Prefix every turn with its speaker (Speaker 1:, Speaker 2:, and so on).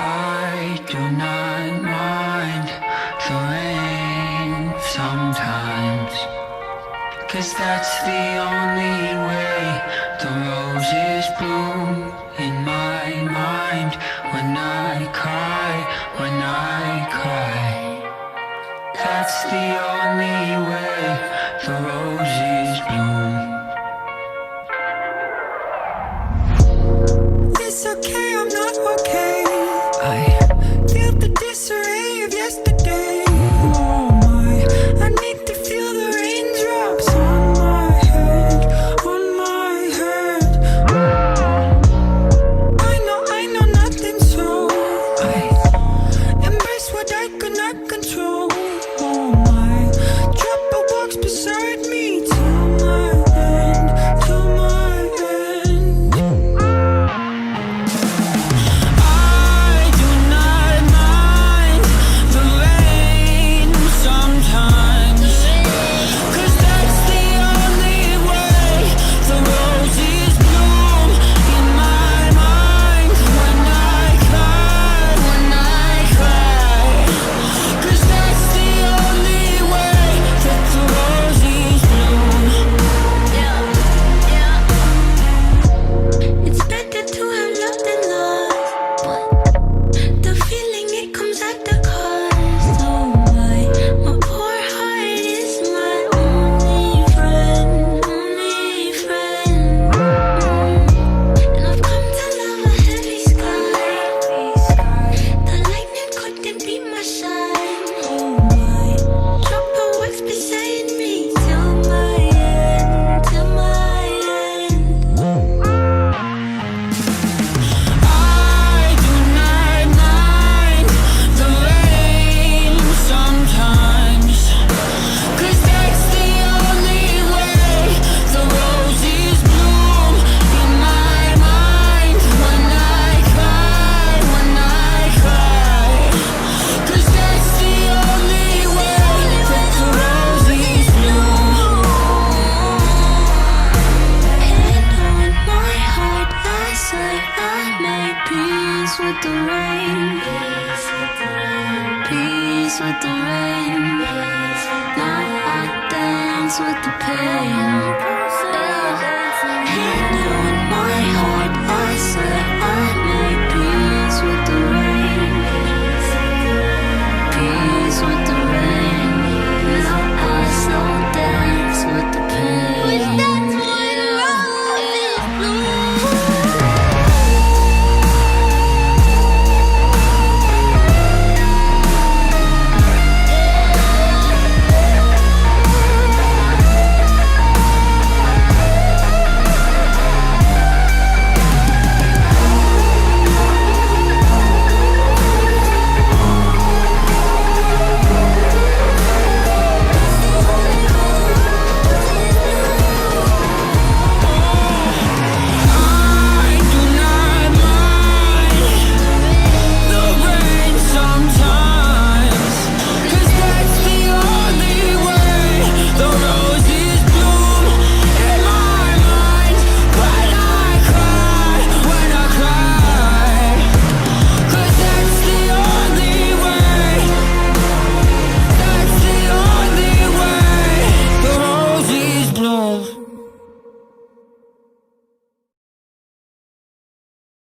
Speaker 1: I do not mind the rain sometimes, 'cause that's the only way the roses bloom in my mind. When I cry, when I cry, that's the only way the roses bloom.
Speaker 2: It's okay, I'm not okay.
Speaker 1: I
Speaker 2: Feel the disarray of yesterday. Oh my, I need to feel the raindrops on my head, on my head. I know nothing, so
Speaker 1: I
Speaker 2: embrace what I could not control. Oh my, trouble walks beside me till my end, till my end. I do not mind the rain sometimes, 'cause that's the only way the roses bloom in my mind. When I cry, when I cry, 'cause that's the only way that the roses bloom. It's better to have loved than lost, but the feeling it comes at the cost. Oh my poor heart is my only friend, only friend. And I've come to love a heavy sky. The lightning couldn't be my shine. Oh my, trouble works beside me till my end, till my end. I do not mind the rain sometimes, 'cause that's the only way the roses bloom in my mind. When I cry, when I cry, 'cause that's the only way that the roses bloom. And on my heart I say I made peace with the rain, peace with the rain. Now I dance with the pain. And on my heart I say